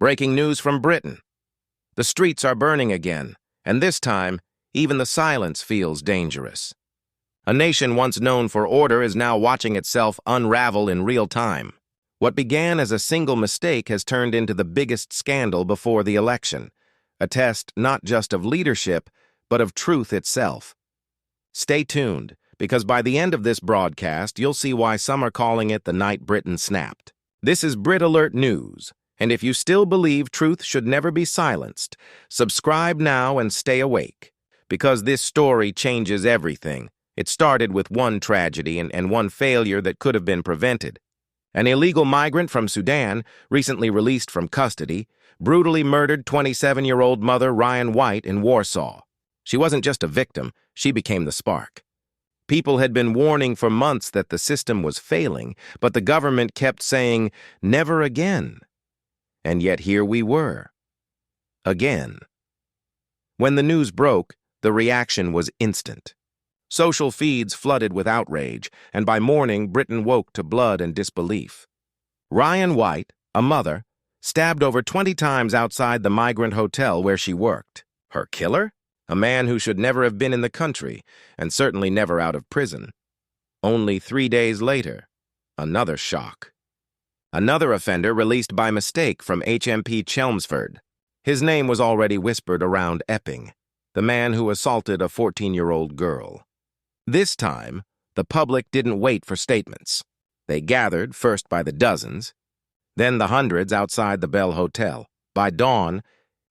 Breaking news from Britain. The streets are burning again, and this time, even the silence feels dangerous. A nation once known for order is now watching itself unravel in real time. What began as a single mistake has turned into the biggest scandal before the election, a test not just of leadership, but of truth itself. Stay tuned, because by the end of this broadcast, you'll see why some are calling it the night Britain snapped. This is Brit Alert News, and if you still believe truth should never be silenced, subscribe now and stay awake, because this story changes everything. It started with one tragedy and one failure that could have been prevented. An illegal migrant from Sudan, recently released from custody, brutally murdered 27-year-old mother Ryan White in Warsaw. She wasn't just a victim, she became the spark. People had been warning for months that the system was failing, but the government kept saying, "Never again." And yet here we were. Again. When the news broke, the reaction was instant. Social feeds flooded with outrage, and by morning, Britain woke to blood and disbelief. Ryan White, a mother, stabbed over 20 times outside the Migrant hotel where she worked. Her killer? A man who should never have been in the country, and certainly never out of prison. Only 3 days later, another shock. Another offender released by mistake from HMP Chelmsford. His name was already whispered around Epping, the man who assaulted a 14-year-old girl. This time, the public didn't wait for statements. They gathered, first by the dozens, then the hundreds outside the Bell Hotel. By dawn,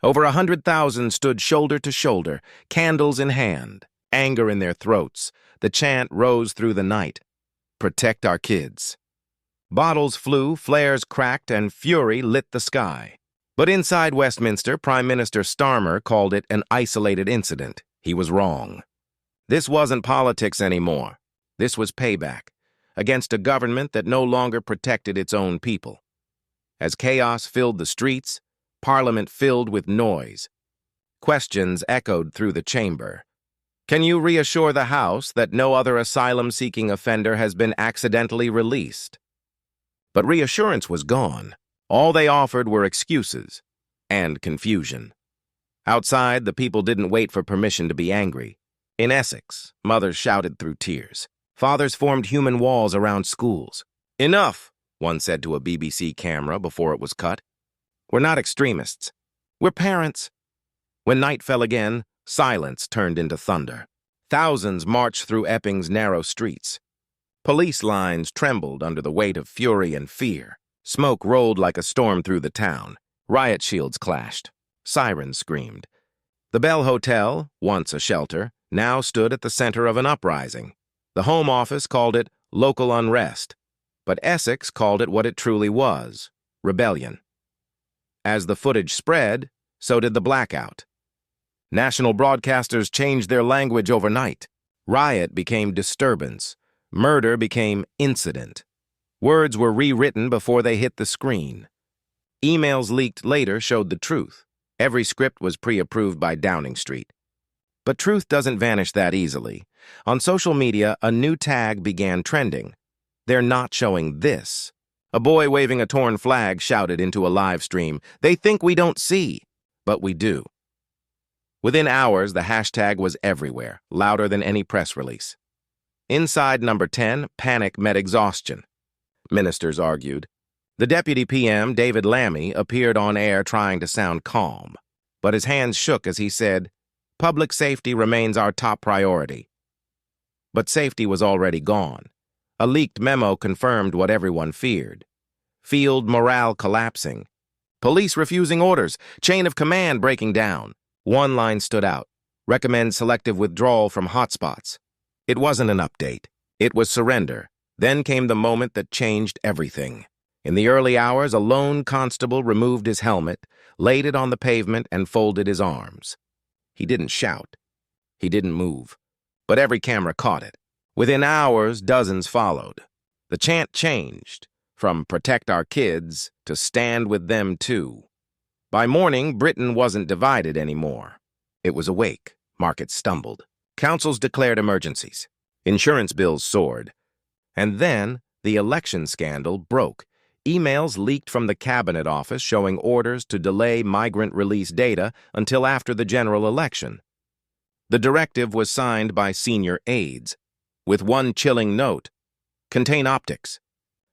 over 100,000 stood shoulder to shoulder, candles in hand, anger in their throats. The chant rose through the night. Protect our kids. Bottles flew, flares cracked, and fury lit the sky. But inside Westminster, Prime Minister Starmer called it an isolated incident. He was wrong. This wasn't politics anymore. This was payback against a government that no longer protected its own people. As chaos filled the streets, Parliament filled with noise. Questions echoed through the chamber. Can you reassure the House that no other asylum-seeking offender has been accidentally released? But reassurance was gone. All they offered were excuses and confusion. Outside, the people didn't wait for permission to be angry. In Essex, mothers shouted through tears. Fathers formed human walls around schools. "Enough," one said to a BBC camera before it was cut. "We're not extremists. We're parents." When night fell again, silence turned into thunder. Thousands marched through Epping's narrow streets. Police lines trembled under the weight of fury and fear. Smoke rolled like a storm through the town. Riot shields clashed. Sirens screamed. The Bell Hotel, once a shelter, now stood at the center of an uprising. The Home Office called it local unrest, but Essex called it what it truly was: rebellion. As the footage spread, so did the blackout. National broadcasters changed their language overnight. Riot became disturbance. Murder became incident. Words were rewritten before they hit the screen. Emails leaked later showed the truth. Every script was pre-approved by Downing Street. But truth doesn't vanish that easily. On social media, a new tag began trending. "They're not showing this." A boy waving a torn flag shouted into a live stream, "They think we don't see." But we do. Within hours, the hashtag was everywhere, louder than any press release. Inside number 10, panic met exhaustion. Ministers argued. The Deputy PM, David Lammy, appeared on air trying to sound calm, but his hands shook as he said, "Public safety remains our top priority." But safety was already gone. A leaked memo confirmed what everyone feared. Field morale collapsing. Police refusing orders. Chain of command breaking down. One line stood out. Recommend selective withdrawal from hotspots. It wasn't an update. It was surrender. Then came the moment that changed everything. In the early hours, a lone constable removed his helmet, laid it on the pavement, and folded his arms. He didn't shout. He didn't move. But every camera caught it. Within hours, dozens followed. The chant changed, from "protect our kids" to "stand with them too." By morning, Britain wasn't divided anymore. It was awake. Markets stumbled. Councils declared emergencies. Insurance bills soared. And then the election scandal broke. Emails leaked from the Cabinet Office showing orders to delay migrant release data until after the general election. The directive was signed by senior aides, with one chilling note: contain optics.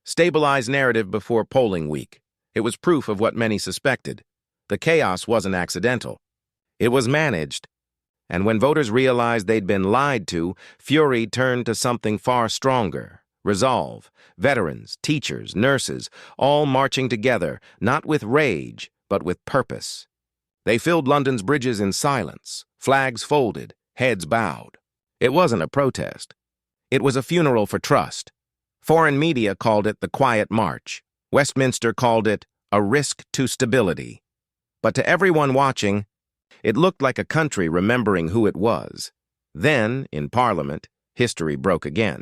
Stabilize narrative before polling week. It was proof of what many suspected. The chaos wasn't accidental. It was managed. And when voters realized they'd been lied to, fury turned to something far stronger: resolve. Veterans, teachers, nurses, all marching together, not with rage, but with purpose. They filled London's bridges in silence, flags folded, heads bowed. It wasn't a protest. It was a funeral for trust. Foreign media called it the Quiet March. Westminster called it a risk to stability. But to everyone watching, it looked like a country remembering who it was. Then, in Parliament, history broke again.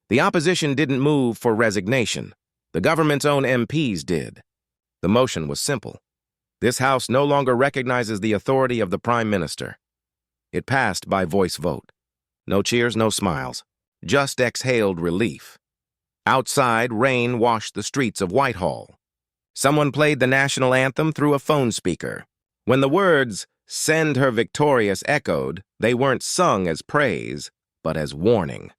The opposition didn't move for resignation. The government's own MPs did. The motion was simple. This House no longer recognizes the authority of the Prime Minister. It passed by voice vote. No cheers, no smiles. Just exhaled relief. Outside, rain washed the streets of Whitehall. Someone played the national anthem through a phone speaker. When the words, "Send her victorious," echoed, they weren't sung as praise, but as warning.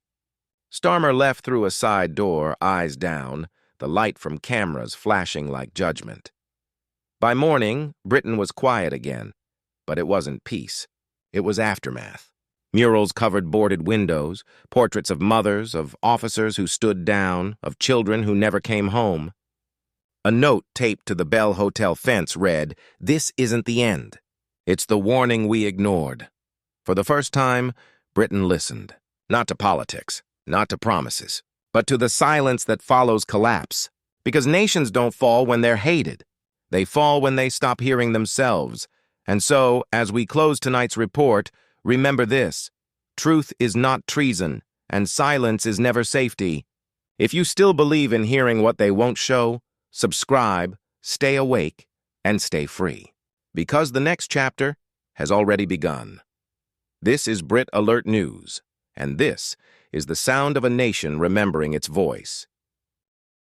Starmer left through a side door, eyes down, the light from cameras flashing like judgment. By morning, Britain was quiet again, but it wasn't peace. It was aftermath. Murals covered boarded windows, portraits of mothers, of officers who stood down, of children who never came home. A note taped to the Bell Hotel fence read, "This isn't the end. It's the warning we ignored." For the first time, Britain listened, not to politics, not to promises, but to the silence that follows collapse. Because nations don't fall when they're hated. They fall when they stop hearing themselves. And so, as we close tonight's report, remember this: truth is not treason, and silence is never safety. If you still believe in hearing what they won't show, subscribe, stay awake, and stay free. Because the next chapter has already begun. This is Brit Alert News, and this is the sound of a nation remembering its voice.